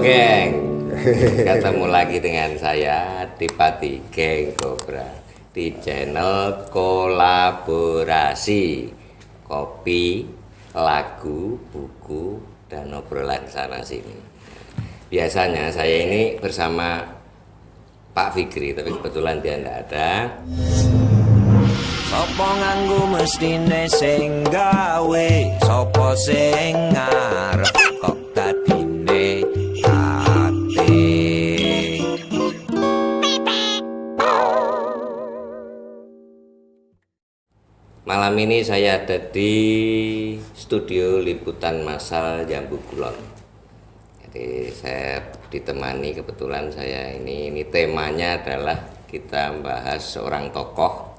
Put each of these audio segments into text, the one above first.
geng, ketemu lagi dengan saya Dipati Geng Kobra di channel kolaborasi kopi, lagu, buku, dan obrolan sana sini. Biasanya saya ini bersama Pak Fikri, tapi kebetulan dia tidak ada. Sopo nganggo mestine sing gawe, sopo sing ngarep kok dadine ati. Malam ini saya ada di studio liputan massal Jambu Kulon. Jadi saya ditemani, kebetulan saya ini temanya adalah kita membahas seorang tokoh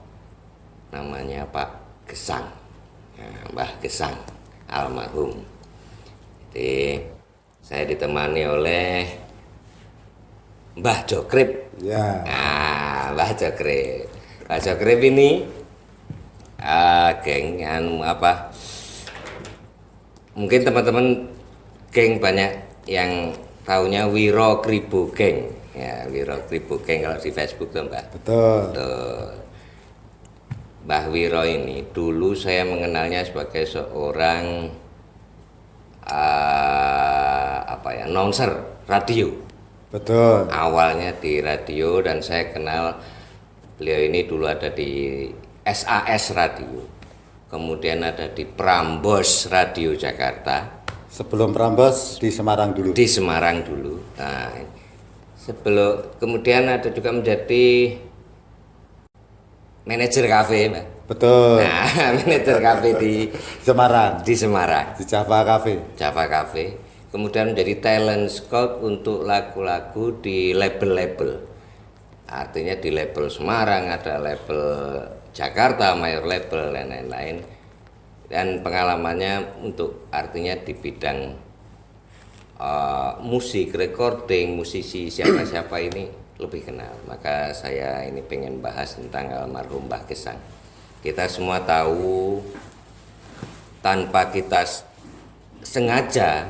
namanya Pak Gesang, Mbah Gesang almarhum. Jadi saya ditemani oleh Mbah Jokrip. Ya. Mbah Jokrip. Mbah Jokrip ini geng, mungkin teman-teman geng banyak yang taunya Wiro Kribo Geng. Ya, Wiro Kribo Geng kalau di Facebook tuh, Mbah. Betul. Tuh. Mbah Wiro ini dulu saya mengenalnya sebagai seorang announcer radio. Betul. Awalnya di radio, dan saya kenal beliau ini dulu ada di SAS Radio, kemudian ada di Prambos Radio Jakarta. Sebelum Prambos di Semarang dulu. Di Semarang dulu. Nah, kemudian ada juga menjadi manajer kafe, Mbak. Betul. Nah, manajer kafe di Semarang. Di Semarang. Di Java Cafe. Java Cafe. Kemudian menjadi talent scout untuk lagu-lagu di label-label. Artinya di label Semarang, ada label Jakarta, Mayor Label, dan lain-lain. Dan pengalamannya untuk artinya di bidang musik, recording, musisi siapa-siapa ini lebih kenal. Maka saya ini pengen bahas tentang almarhum Mbah Gesang. Kita semua tahu, tanpa kita sengaja,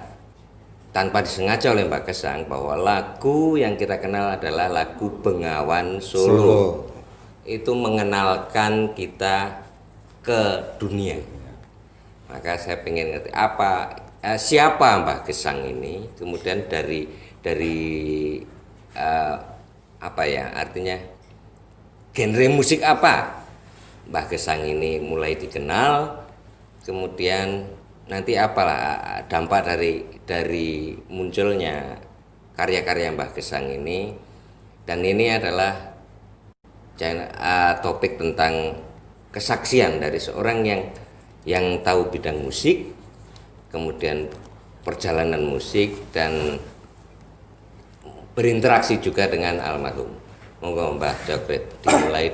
tanpa disengaja oleh Mbah Gesang, bahwa lagu yang kita kenal adalah lagu Bengawan Solo. Itu mengenalkan kita ke dunia. Maka saya pengen ngerti siapa Mbah Gesang ini, kemudian dari artinya genre musik apa Mbah Gesang ini mulai dikenal, kemudian nanti apalah dampak dari munculnya karya-karya Mbah Gesang ini. Dan ini adalah topik tentang kesaksian dari seorang yang tahu bidang musik, kemudian perjalanan musik, dan berinteraksi juga dengan almarhum. Monggo Mbah Jokrip, dimulai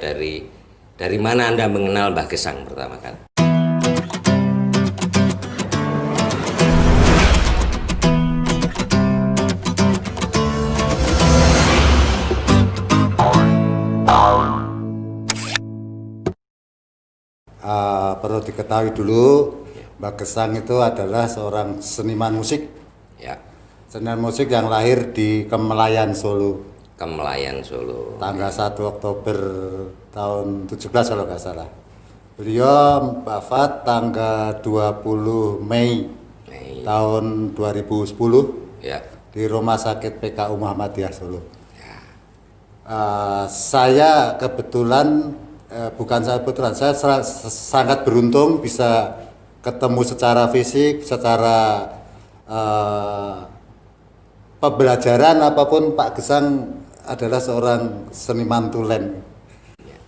dari mana Anda mengenal Mbah Gesang pertama kali? Perlu diketahui dulu, Mbah Gesang itu adalah seorang seniman musik. Ya. Seniman musik yang lahir di Kemelayan, Solo. Kemelayan, Solo. Tanggal 1 Oktober tahun 17 kalau nggak salah. Beliau wafat tanggal 20 Mei tahun 2010 ya, di Rumah Sakit PKU Muhammadiyah Solo. Ya. Saya kebetulan, saya sangat beruntung bisa ketemu secara fisik, secara pembelajaran apapun. Pak Gesang adalah seorang seniman tulen.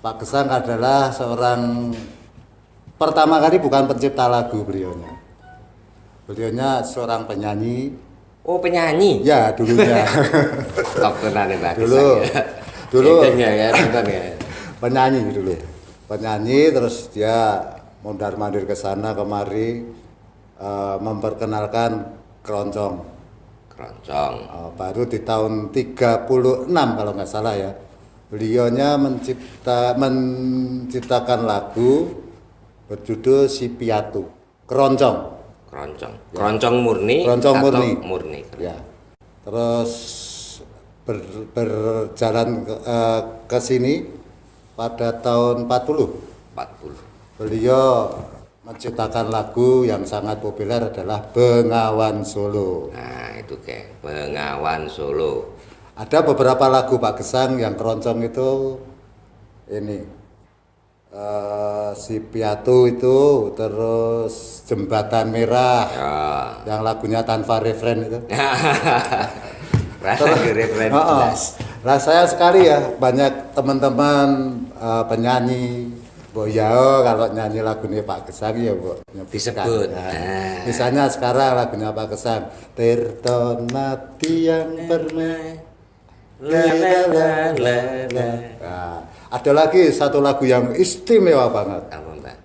Pak Gesang adalah seorang, pertama kali bukan pencipta lagu beliaunya. Beliaunya seorang penyanyi. Oh, penyanyi? Ya, dulunya. Dulu ya. Penyanyi dulu. Penyanyi, terus dia mondar-mandir ke sana kemari, memperkenalkan keroncong. Baru di tahun 36 kalau nggak salah ya, beliaunya menciptakan lagu berjudul Si Piatu, keroncong. Keroncong murni. Keroncong murni. Murni. Ya. Terus berjalan ke sini pada tahun 40. 40. Beliau menciptakan lagu yang sangat populer adalah Bengawan Solo. Nah, itu kayak Bengawan Solo. Ada beberapa lagu Pak Gesang yang keroncong itu ini si Piatu itu, terus Jembatan Merah, Ya. yang lagunya tanpa referen itu. Referen jelas. Lah sayang sekali ya, banyak teman-teman penyanyi Boyao kalau nyanyi lagunya Pak Gesang ya Bu Disebut. Nah, misalnya sekarang lagunya Pak Gesang, Tirton mati yang pernah. Nah, ada lagi satu lagu yang istimewa banget, Apa, Mbak?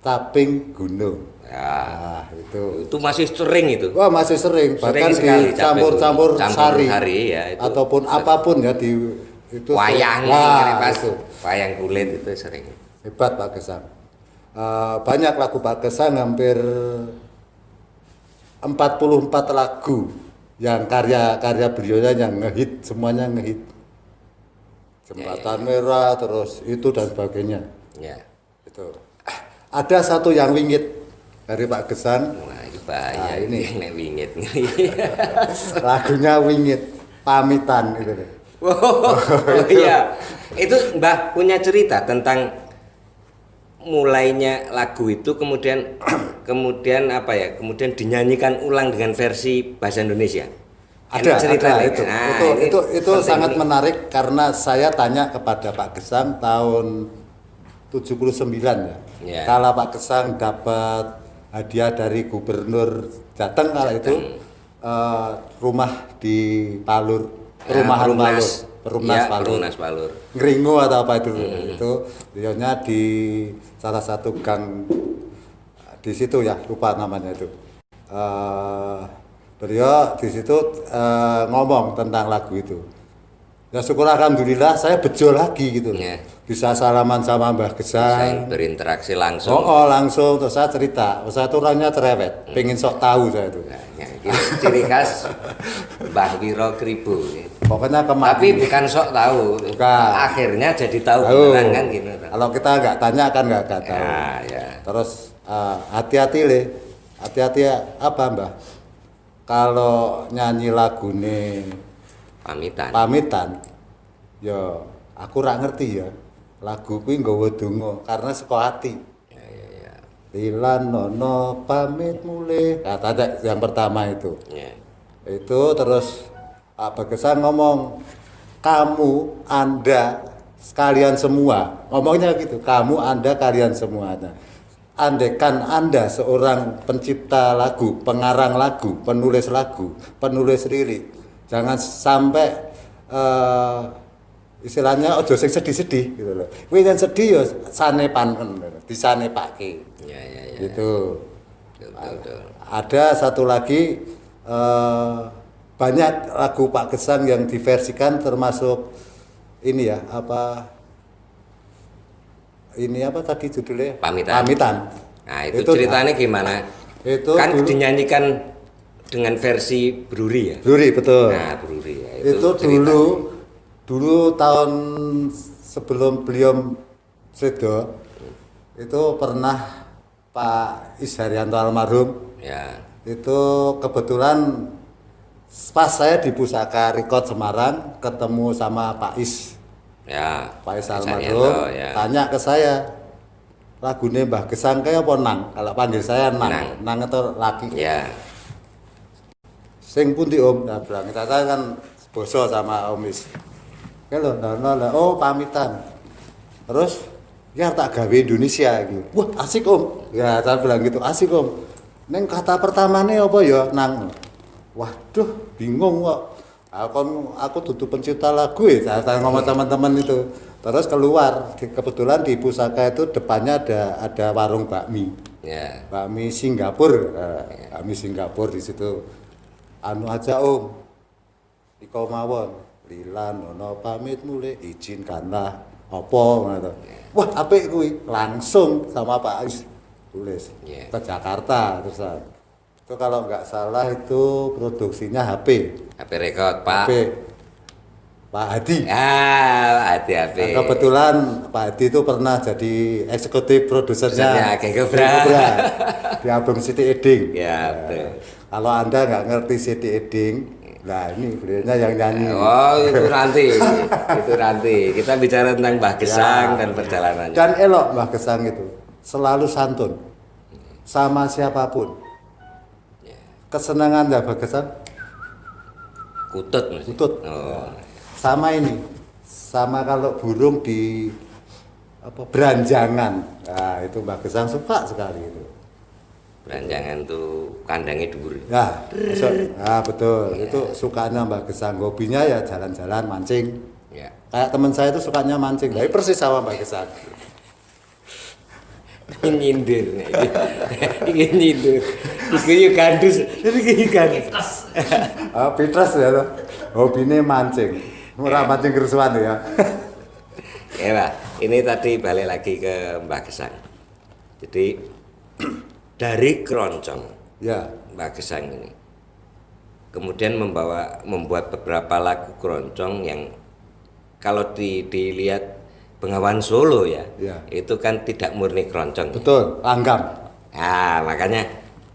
Taping Gunung. Ya. Nah, itu. Itu masih sering itu. Wah, masih sering, bahkan sekali dicampur-campur campur sari, ya, itu. ataupun apapun ya di itu Wayang, Wah, itu. Wayang kulit itu sering. hebat Pak Gesang. Banyak lagu Pak Gesang, hampir 44 lagu yang karya-karya beliaunya yang ngehit, semuanya ngehit. Jembatan Merah, terus itu dan sebagainya. Ya. Itu. Ada satu yang wingit dari Pak Gesang, Wah, itu bahaya Nah, ini. ini nek wingit. lagunya Wingit, Pamitan itu deh. Oh, iya. Itu Mbah punya cerita tentang mulainya lagu itu kemudian apa ya? Kemudian dinyanyikan ulang dengan versi bahasa Indonesia. Ada itu. Nah, itu penting sangat ini. menarik karena saya tanya kepada Pak Gesang tahun 79 ya. Ya. Kalau Pak Gesang dapat hadiah dari Gubernur Jateng kala itu rumah di Palur, perumahan Palur, Perumnas Palur. Perumnas Palur. Ngringo atau apa itu beliaunya di salah satu gang di situ ya, lupa namanya itu. Beliau di situ ngomong tentang lagu itu. Ya syukur alhamdulillah saya bejo lagi gitu. Ya. Bisa salaman sama Mbah Saya Gesang. berinteraksi langsung. Oh, langsung terus saya cerita. Saya tuh orangnya cerewet, pengen sok tahu saya itu. Nah, ya, ini ciri khas Mbah Wiro Kribo. Pokoknya kemana. Tapi bukan sok tahu. Bukan. Akhirnya jadi tahu Tahu. beneran kan gitu. Kalau kita nggak tanya kan nggak tahu. Ya, ya. Terus hati-hati le, hati-hati apa Mbah? Kalau nyanyi lagu nih Pamitan, ya aku rak ngerti ya. Lagu kuwi nggawa donga karena saka ati. Ya. Dilan nono pamit mulih. Kata yang pertama itu. Ya. Itu terus Pak Gesang ngomong, kamu, Anda, sekalian semua. Ngomongnya gitu, kamu, Anda, kalian semua. Nah, andaikan Anda seorang pencipta lagu, pengarang lagu, penulis lirik, jangan sampai istilahnya ojo sing sedih-sedih gitu loh. Kuwi yen sedih ya sanepan disanepake. Ya. Gitu. Betul. Ada satu lagi banyak lagu Pak Gesang yang diversikan, termasuk ini ya, apa tadi judulnya? Pamitan. Nah, itu ceritanya gimana? Itu kan dulu, dinyanyikan dengan versi Bruri ya. Bruri, betul. Nah, Bruri ya. Itu dulu tahun sebelum beliau sedo itu pernah Pak Isharyanto almarhum. Ya. Itu kebetulan pas saya di Pusaka Record Semarang ketemu sama Pak Is. Ya. Pak Is Isharyanto, almarhum ya. tanya ke saya, lagune Mbah Gesang kayak apa Nang? Kalau panggil saya Nang itu laki. Ya. Sing pundi Om? Nah, bilang saya kan boso sama Om Is. Kalau oh Pamitan. Terus ya tak gawe Indonesia gitu. Wah asik Om. Ya saya bilang gitu, asik Om. Neng kata pertamanya apa ya Nang? Waduh bingung kok. Aku tutup pencipta lagu ya. Saya ngomong teman-teman itu. Terus keluar, kebetulan di Pusaka itu depannya ada warung bakmi. Ya. Bakmi Singapura. Bakmi Singapura di situ. Anu aja Om. Iko mawon. Lilan ono pamit mulai izinkanlah apa ngono. Wah, apik kuwi. Langsung sama Pak Ais tulis Yeah. ke Jakarta terus Itu kalau nggak salah itu produksinya HP. HP Record, Pak. HP Pak Hadi. HP. Nah, kebetulan Pak Hadi itu pernah jadi eksekutif produsernya Geng Cobra. di album Siti Eding. Ya, betul. Kalau Anda nggak ngerti Siti Eding, nah ini beliaunya yang nyanyi. Oh, itu nanti. Itu nanti. Kita bicara tentang Mbah Gesang dan perjalanannya. Dan elok Mbah Gesang itu, selalu santun sama siapapun. Kesenangan Mbah Gesang Kutut, Mas. Kutut. Oh. Sama ini, sama kalau burung di beranjangan. Nah, itu Mbah Gesang suka sekali itu. Beranjangan tuh kandangnya dhuwur. Ya, betul. Itu sukanya Mbah Gesang. Hobinya ya jalan-jalan mancing. Ya. Kayak teman saya itu sukanya mancing. Tapi persis sama Mbah Gesang. Nyindir. Ingin nyindir. Iku yo gandus. Iki gandus. Pitras ya tuh. Hobinya mancing. Murah mancing kerusuhan ya. Ya, Pak. Ini tadi balik lagi ke Mbah Gesang. Jadi dari keroncong Ya. Mbah Gesang ini kemudian membuat beberapa lagu keroncong yang kalau dilihat Bengawan Solo ya, Ya. itu kan tidak murni keroncong. Betul, langgam. Nah, makanya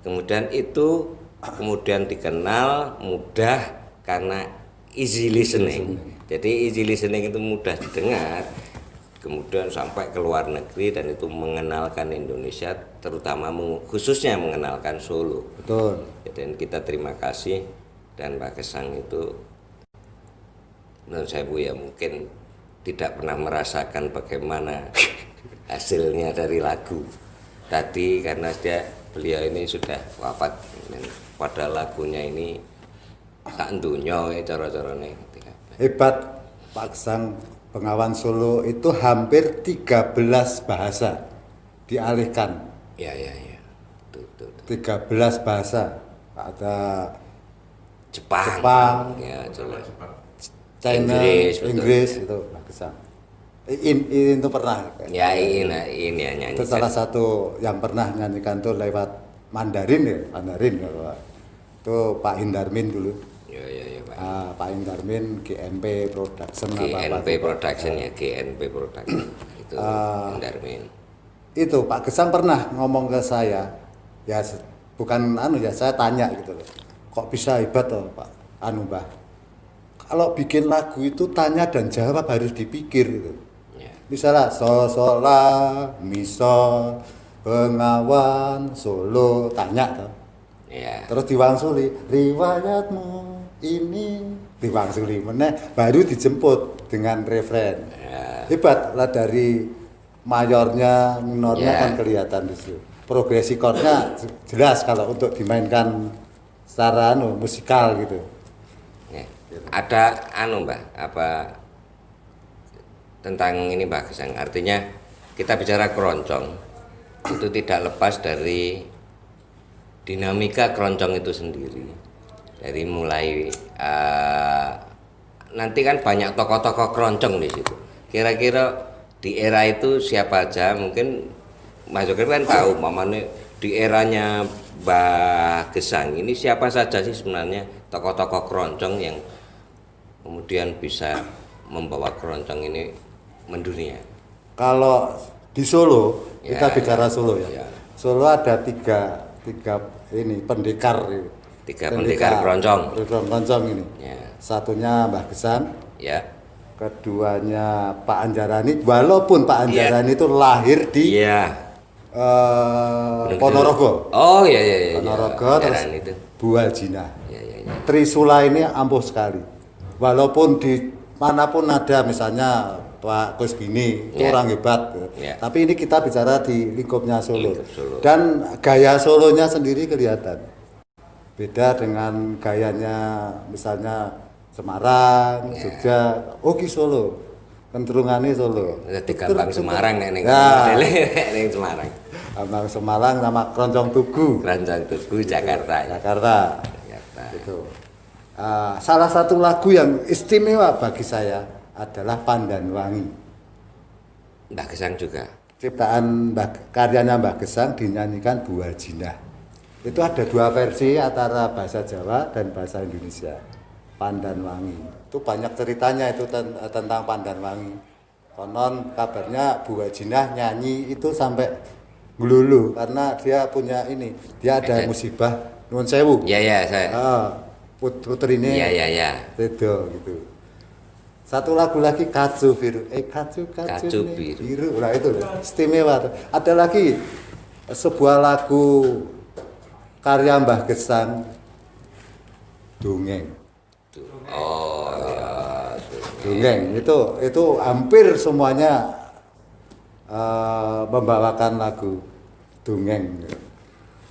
kemudian itu kemudian dikenal mudah karena easy listening. Jadi easy listening itu mudah didengar, kemudian sampai ke luar negeri dan itu mengenalkan Indonesia, terutama khususnya mengenalkan Solo. Betul. Dan kita terima kasih, dan Mbah Gesang itu menurut saya Bu ya mungkin tidak pernah merasakan bagaimana hasilnya dari lagu tadi karena beliau ini sudah wafat dan pada lagunya ini tak dunya cara-carane. Hebat Pak Gesang. Bengawan Solo itu hampir 13 bahasa dialihkan. Ya. Betul. 13 bahasa. Ada Jepang. Ya, jelas. China, Inggris itu Pak Gesang. In itu pernah. Ya, ini ya nyanyi. Itu salah satu yang pernah nyanyikan tuh lewat Mandarin kalau itu Pak Hindarmin dulu. Ya, Pak. Pak Hindarmin GNP Production GNP Production ya, GNP Production. Itu Hindarmin. Itu Pak Gesang pernah ngomong ke saya, ya bukan saya tanya gitu loh. Kok bisa hebat toh Pak Mbah? Kalau bikin lagu itu tanya dan jawab harus dipikir gitu. Ya. Misalnya sol la mi sol Bengawan Solo tanya toh. Ya. Terus diwangsuli riwayatmu ini diwangsuli meneh baru dijemput dengan referen. Ya. Hebat lah dari mayornya minornya Ya. kan kelihatan di situ. Progresi chordnya jelas kalau untuk dimainkan secara musikal gitu. Ya. Ada Mbah, apa tentang ini Mbah Gesang. Artinya kita bicara keroncong itu tidak lepas dari dinamika keroncong itu sendiri. Dari mulai nanti kan banyak tokoh-tokoh keroncong di situ. Kira-kira di era itu siapa aja? Mungkin Mas Joker kan tahu, mamanya di eranya Mbah Gesang ini siapa saja sih sebenarnya tokoh-tokoh keroncong yang kemudian bisa membawa keroncong ini mendunia. Kalau di Solo, Ya, kita bicara Solo ya. ya. Solo ada tiga ini pendekar. Tiga pendekar keroncong. Keroncong ini. Ya. Satunya Mbah Gesang, Ya. keduanya Pak Anjarani. Walaupun Pak Anjarani itu lahir di Iya. Ponorogo. Oh iya. Ponorogo terus Daerah itu. Bualjina. Ya. Trisula ini ampuh sekali. Walaupun di manapun ada misalnya Pak Kusbini itu Ya. orang hebat. Ya. Tapi ini kita bicara di lingkupnya Solo. Lingkup Solo. Dan gaya Solonya sendiri kelihatan. Beda dengan gayanya misalnya Semarang, Ya. Jogja, Ki Solo. Kentrungannya Solo. Jadi gampang Semarang nek ning Ya. ning Semarang. Abang Semarang sama Keroncong Tugu. Keroncong Tugu Jakarta. Jakarta. Jakarta. Gitu. Salah satu lagu yang istimewa bagi saya adalah Pandan Wangi. Mbah Gesang juga. Ciptaan karyanya Mbah Gesang dinyanyikan Bu Haljinah. Itu ada dua versi antara bahasa Jawa dan bahasa Indonesia. Pandanwangi. Itu banyak ceritanya itu tentang Pandanwangi. Konon kabarnya Bu Wajinah nyanyi itu sampai ngelulu karena dia punya ini. Dia ada musibah nuwun sewu. Ya saya. Putri ini. Ya. Itu gitu. Satu lagu lagi Kacu Biru. Kacu biru. Nah itu istimewa. Ada lagi sebuah lagu karya Mbah Gesang Dongeng. Oh ya. Dongeng itu hampir semuanya membawakan lagu dongeng.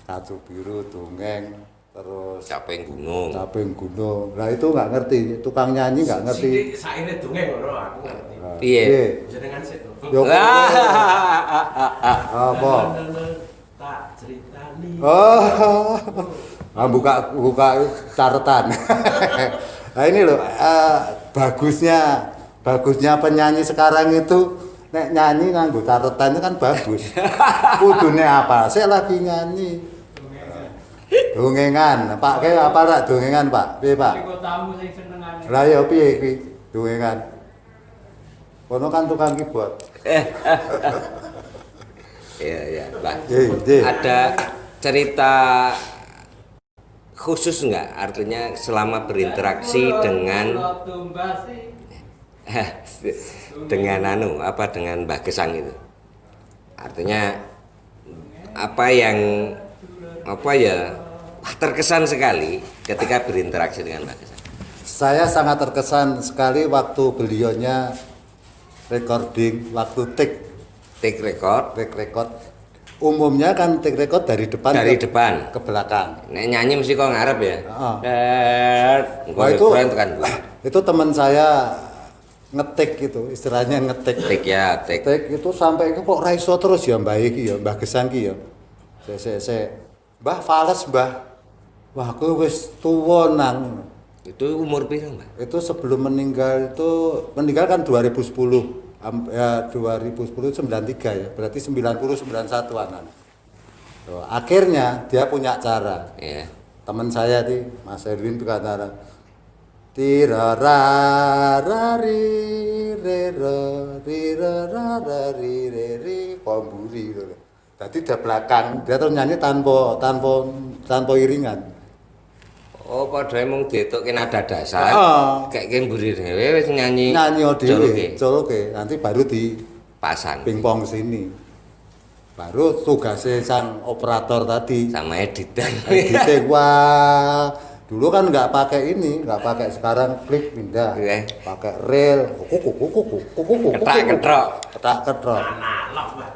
Kacu Biru, dongeng, terus Caping Gunung. Nah itu nggak ngerti, tukang nyanyi nggak ngerti. Saine dongeng lho aku ngerti. Piye? Jenengan sik to. Apa? Tak ceritani. Buka catatan. Nah ini loh, bagusnya penyanyi sekarang itu nek nyanyi nganggo catatan itu kan bagus. Kudune apa? Saya lagi nyanyi. Dongengan. Pak kae apa rak dongengan, Pak? Piye, Pak? Kok tamu sing senengane. Lah ya piye iki dongengan? Kono kan tukang keyboard. Ya. Lah. Nggih. Ada cerita khusus nggak? Artinya selama berinteraksi dengan dengan dengan Mbah Gesang itu. Artinya terkesan sekali ketika berinteraksi dengan Mbah Gesang. Saya sangat terkesan sekali waktu beliaunya recording, waktu take record. Umumnya kan take record dari depan ke belakang. Nek nyanyi mesti kok ngarep ya. Wah, itu teman saya ngetik gitu, istilahnya ngetik. Take itu sampai kok raiso terus ya Mbah iki ya, Mbah Gesang iki ya. Mbah fales, Mbah. Wah, aku wis tuwa nang. Itu umur piro, Mbak? Itu sebelum meninggal kan 2010. Ya 2010 93 ya. Berarti 90 91 anan. Akhirnya dia punya cara. Iya. Teman saya di Mas Erwin itu kata tirararari rero rirararari komburi gitu. Tadi dia belakang, dia terus nyanyi tanpa iringan. Oh, padha emang ditokke nada dasar. Kayak mburi dhewe wis nyanyi dhewe, coloke. Nanti baru pasang pingpong sini. Baru tugasnya sang operator tadi sama editan. Wah, dulu kan nggak pakai ini, nggak pakai sekarang klik pindah, pakai rel, ketrok.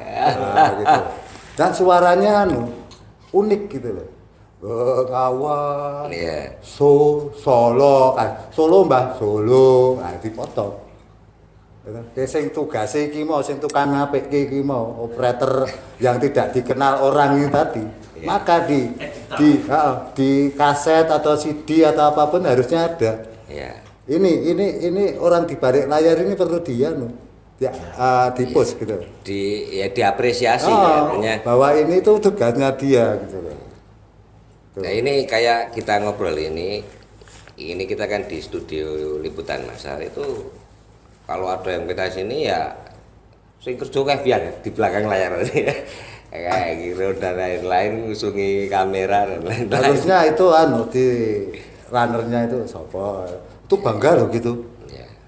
Nah, gitu. Dan suaranya unik gitu loh. Bengawan, Solo kan, Mbah Solo, nah dipotong. Sing tugase iki mau, sing tukang ngapike iki mau, operator yang tidak dikenal orang ini tadi. Maka di kaset atau CD atau apapun harusnya ada. Ini orang di balik layar ini perlu di post gitu. Diapresiasi artinya bahwa ini tuh tugasnya dia gitu loh. Nah ini kayak kita ngobrol ini kita kan di studio liputan Masar itu kalau ada yang kita sini ya sing kerja biar di belakang layar kayak gitu dan lain-lain ngusungi kamera dan lain-lain. Harusnya itu di runnernya itu siapa? Itu bangga loh gitu.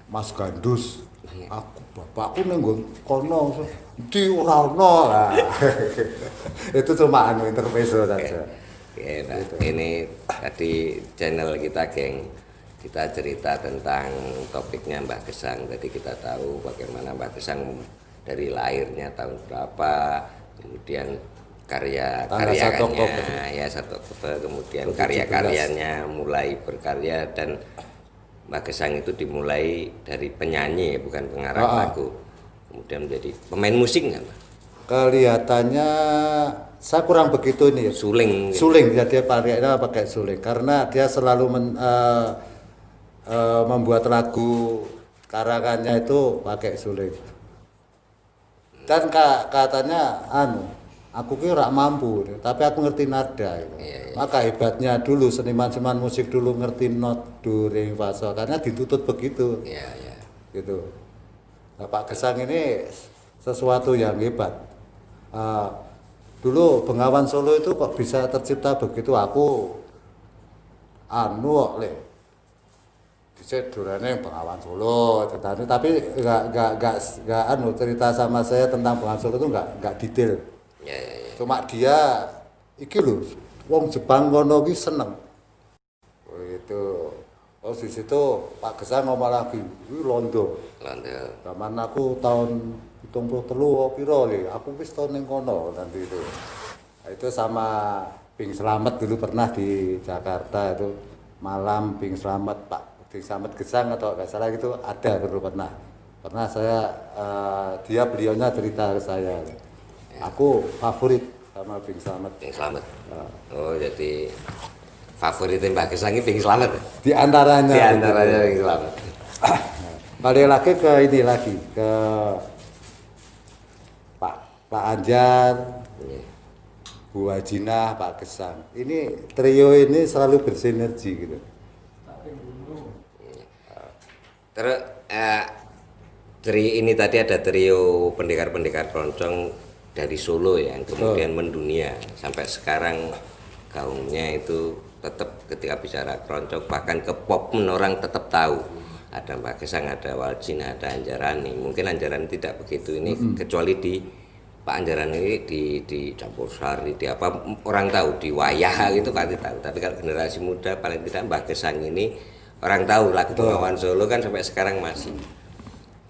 Mas Gandus. Aku bapakku nenggon kono di ora-ono. Itu cuma intermezzo saja. Gitu. Ini tadi channel kita geng, kita cerita tentang topiknya Mbah Gesang. Tadi kita tahu bagaimana Mbah Gesang dari lahirnya tahun berapa, kemudian karya-karyanya ya 1 Oktober, kemudian karya-karyanya mulai berkarya dan Mbah Gesang itu dimulai dari penyanyi bukan pengarang lagu, kemudian menjadi pemain musik nggak Mbah? Kelihatannya saya kurang begitu ini ya. Suling ya, dia pakai suling karena dia selalu membuat lagu karangannya itu pakai suling. Dan katanya aku ki ora mampu, tapi aku ngerti nada gitu. Maka hebatnya dulu seniman-seniman musik dulu ngerti not do re mi fa sol karena dituntut begitu. Iya, iya. Gitu. Nah, Pak Gesang ini sesuatu yang hebat. Dulu Bengawan Solo itu kok bisa tercipta begitu, aku anu kok le dhisik durane Bengawan Solo tapi enggak anu cerita sama saya tentang Bengawan Solo itu enggak detail. Ya, ya, ya. Cuma dia iki lho wong Jepang kono ki seneng. Gitu. Oh di situ Pak Gesang ngomong lagi, "Wih londo." Londo. Zaman aku tahun 73 piro le, aku wis tahun ning kono nanti itu. Nah, itu sama Bing Slamet dulu pernah di Jakarta itu malam Bing Slamet Bing Slamet Gesang atau enggak salah gitu ada dulu pernah. Pernah saya beliaunya cerita ke saya. Aku favorit sama Bing Slamet. Bing Slamet. Oh, jadi favoritnya Mbak Gesang ini Bing Slamet. Di antaranya. Di antaranya Bing Slamet. Balik lagi ke ini lagi ke Pak Anjar, Bu Wajinah, Pak Gesang. Ini trio ini selalu bersinergi gitu. Terus ini tadi ada trio pendekar-pendekar keroncong dari Solo yang kemudian mendunia sampai sekarang gaungnya itu tetap ketika bicara keroncong bahkan ke pop orang tetap tahu ada Mbak Gesang, ada Waljina, ada Anjarani. Mungkin Anjarani tidak begitu ini kecuali di Pak Anjarani ini di campur sari di apa orang tahu di wayah gitu pasti tahu. Tapi kalau generasi muda paling tidak Mbak Gesang ini orang tahu lagu Bengawan Solo kan sampai sekarang masih.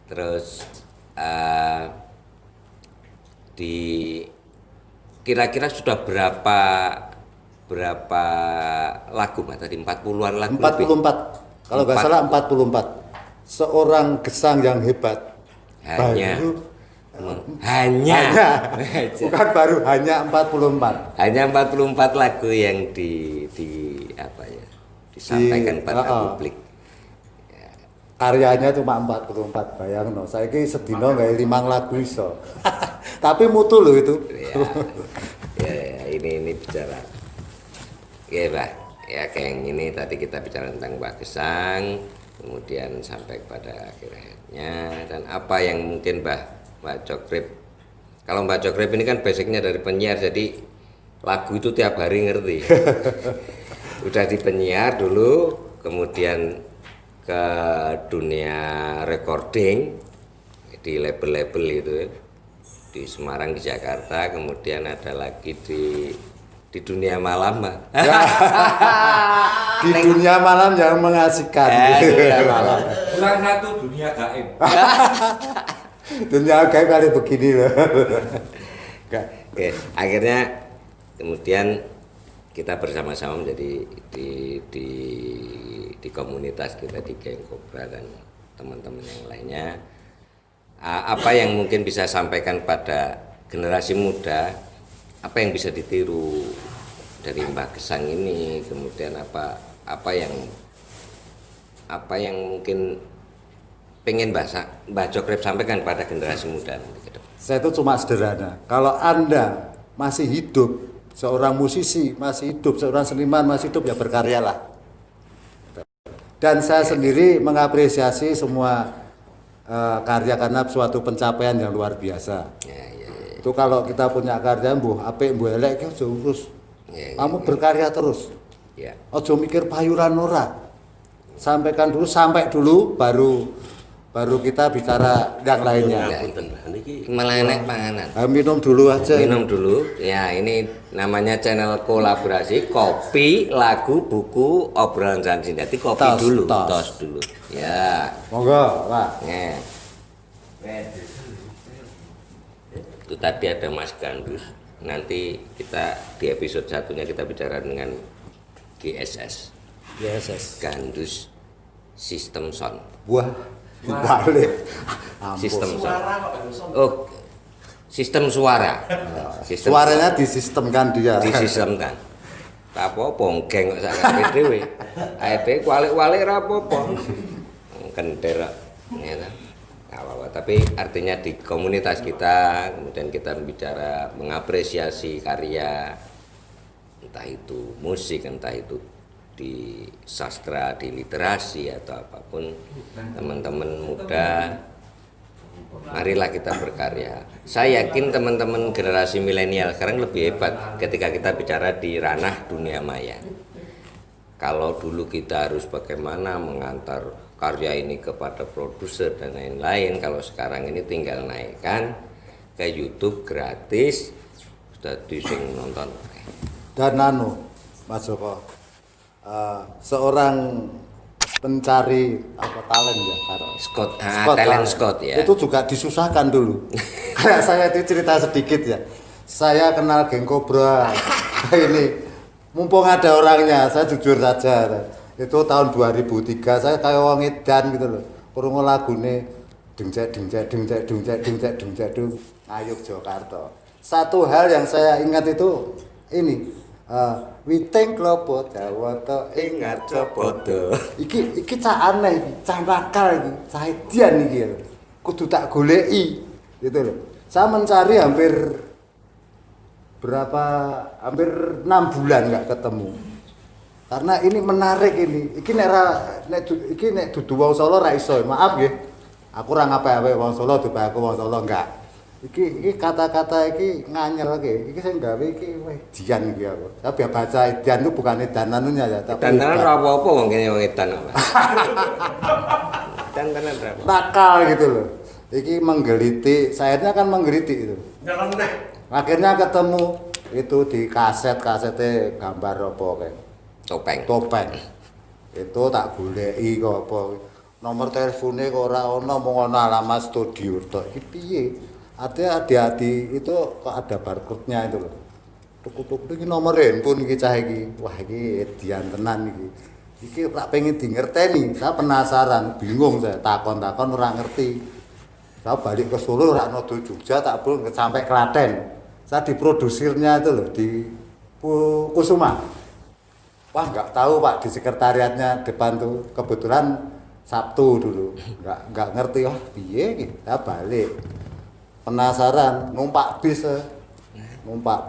Terus di kira-kira sudah berapa lagu Mbak tadi 40-an lagu 44. lebih? Kalau nggak salah 44. Seorang Gesang yang hebat. Hanya Bukan baru hanya 44. hanya 44 lagu yang di apa ya disampaikan pada publik. Karyanya cuma 44, bayangno. Saiki sedina gawe 5 lagu iso. Tapi mutu loh itu. Ya, ini bicara. Ya, Pak. Ya kayak ini tadi kita bicara tentang Mbak Gesang, kemudian sampai pada akhirnya dan apa yang mungkin Mbak Cokrip. Kalau Mbak Cokrip ini kan basicnya dari penyiar, jadi lagu itu tiap hari ngerti. Udah di penyiar dulu, kemudian ke dunia recording di label-label itu di Semarang, di Jakarta, kemudian ada lagi di dunia malam, Di dunia malam yang mengasihkan. dunia malam. Kurang satu dunia gaib. Dunia kayak kali begini loh. Oke, akhirnya kemudian kita bersama-sama menjadi di komunitas kita di Geng Kobra dan teman-teman yang lainnya. Apa yang mungkin bisa sampaikan pada generasi muda, apa yang bisa ditiru dari Mbak Gesang ini, kemudian apa yang mungkin pengen Mbak Cokrip sampaikan pada generasi muda nanti ke depan. Saya itu cuma sederhana. Kalau Anda masih hidup, seorang musisi masih hidup, seorang seniman masih hidup, ya berkaryalah. Dan saya sendiri mengapresiasi semua karya karena suatu pencapaian yang luar biasa. Ya. Itu kalau kita punya karya mbuh apik mbuh elek ki aja urus. Kamu berkarya terus. Ya. Ojo mikir payuran ora. Sampaikan dulu, sampai dulu baru kita bicara yang lainnya. Malah enak panganan. Minum dulu aja. Minum dulu. Ya, ini namanya channel kolaborasi kopi, lagu, buku, obrolan janji. Jadi kopi Tos, dulu, tos. tos dulu. Ya. Monggo, Pak. Ya. Itu tadi ada Mas Gandus. Nanti kita di episode satunya kita bicara dengan GSS. Yes. Gandus System Sound. Wah, dibalik. Sistem sound. Suara kok harus sombong. Oh, sistem suara. Sistem Suaranya disistemkan dia. disistemkan. Tak apa-apa, geng kok sak kabeh dhewe. Ae dhewe walik-walik ra apa-apa. Kenter ya ta. nggak apa-apa. Tapi artinya di komunitas kita, kemudian kita bicara mengapresiasi karya, entah itu musik, entah itu di sastra, di literasi atau apapun, teman-teman muda, marilah kita berkarya. Saya yakin teman-teman generasi milenial sekarang lebih hebat ketika kita bicara di ranah dunia maya. Kalau dulu kita harus bagaimana mengantar karya ini kepada produser dan lain-lain, kalau sekarang ini tinggal naikkan ke YouTube gratis, sudah dising nonton. Dan Mas Joko, seorang pencari talent ya, Talent Scott ya. itu juga disusahkan dulu. Kayak saya itu cerita sedikit ya, saya kenal geng Cobra ini, mumpung ada orangnya, saya jujur saja, itu tahun 2003 saya kayak wong edan gitu loh, krungu lagune dengcek Ngayuk Jakarta. Satu hal yang saya ingat itu ini, Witing klopo dawata ingat copoto. Iki cah aneh, cah nakal iki, cah edian iki. Kudu tak goleki gitu loh. Saya mencari hampir 6 bulan nggak ketemu. Karena ini menarik ini. Iki nek dudu wong Solo ra iso. Maaf nggih. Aku ora ngape-ape wong Solo, dudu aku wong Solo enggak. Iki kata-kata iki nganyel iki sing gawe iki edian iki aku. Tapi baca edian itu bukan edan anunya ya, tapi edan ora apa-apa wong kene wong edan. Edan tenan ra. Nakal gitu loh. Iki menggelitik, sayanya kan menggelitik itu. Akhirnya ketemu itu di kasetnya gambar apa kayak topeng. Itu tak goleki kok apa. Nomor teleponnya kok ora ono, mung ono alamat studio tok. Iki piye? Artinya hati-hati itu kok ada barcode-nya itu loh. Tuk iki nomor handphone iki cah iki. Wah iki edian tenan iki. Iki tak pengen di ngerteni, saya penasaran, bingung saya, takon-takon ora ngerti. Saya balik ke Solo, ora nodo Jogja, tak pun sampai Klaten. Saya diprodusirnya itu loh di Kusuma. Wah nggak tahu Pak, di sekretariatnya depan tuh kebetulan Sabtu dulu, nggak ngerti. Wah piye gitu, saya balik. Penasaran, numpak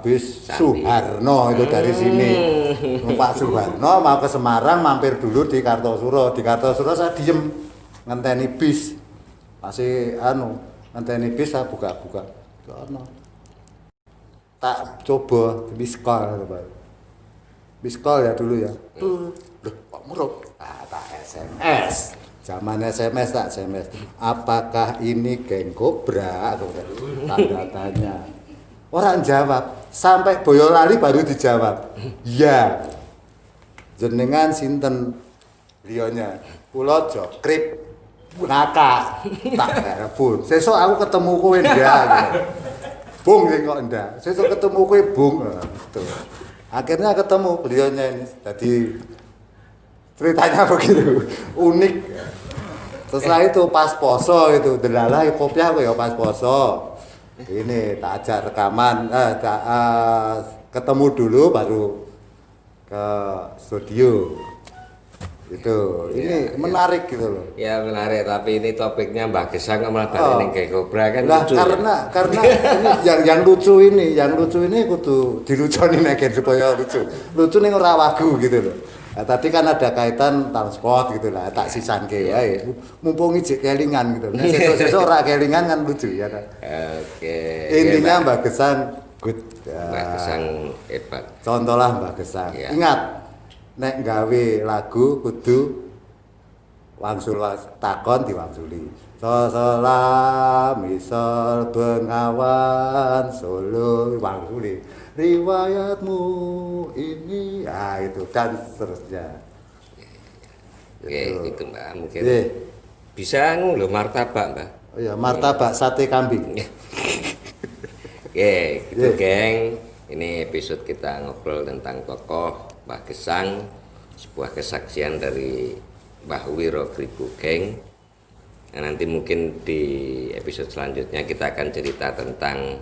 bis Suharno itu dari sini. Numpak Suharno mau ke Semarang, mampir dulu di Kartosuro. Di Kartosuro saya diem ngenteni bis. Masih ngenteni bis saya buka-buka. Tak coba biskol ya dulu ya. Loh, Pak Muruk. Tak SMS. Zaman SMS tak SMS. Apakah ini geng Cobra? Tanda tanya. Orang jawab. Sampai Boyolali baru dijawab. Iya. Jenengan sinten liyane? Kula Jokrip Naka. Tak telepon. Sesuk aku ketemu kowe ndak. Bung kok ndak. Sesuk ketemu kowe Bung. Tuh. Akhirnya ketemu beliaunya ini. Jadi ceritanya begitu unik. Setelah itu pas poso itu delala kopiah aku ya pas poso. Ini tak ajak rekaman, ketemu dulu baru ke studio. Itu ini menarik gitu loh. Ya menarik, tapi ini topiknya Mbah Gesang malah balik ning Geng Cobra kan nah, lucu. Karena ini yang lucu ini kudu diluconi nek supaya lucu. Lucu ning ora wagu gitu loh. Nah, tadi kan ada kaitan transport gitu lah, tak sisanke wae. Mumpung ijek kelingan gitu. Nek sesuk ora kelingan kan lucu ya kan. Oke. Intinya Mbah Gesang good. Mbah Gesang hebat. Contohlah Mbah Gesang. Ya. Ingat nek gawe lagu kudu wangsul takon diwangsuli. Salam misal Bengawan Solo wangsuli. Riwayatmu ini itu dan seterusnya. Oke, itu Mbak mungkin. Bisa lho martabak, Mbak. Oh ya, martabak sate kambing. Oke, gitu geng. Ini episode kita ngobrol tentang tokoh Mbah Gesang, sebuah kesaksian dari Mbah Wiro Gribo Geng. Nah, nanti mungkin di episode selanjutnya kita akan cerita tentang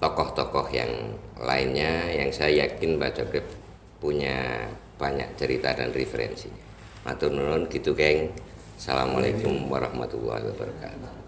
tokoh-tokoh yang lainnya yang saya yakin Mbak Jokrip punya banyak cerita dan referensi. Matur nuwun gitu geng. Assalamualaikum warahmatullahi wabarakatuh.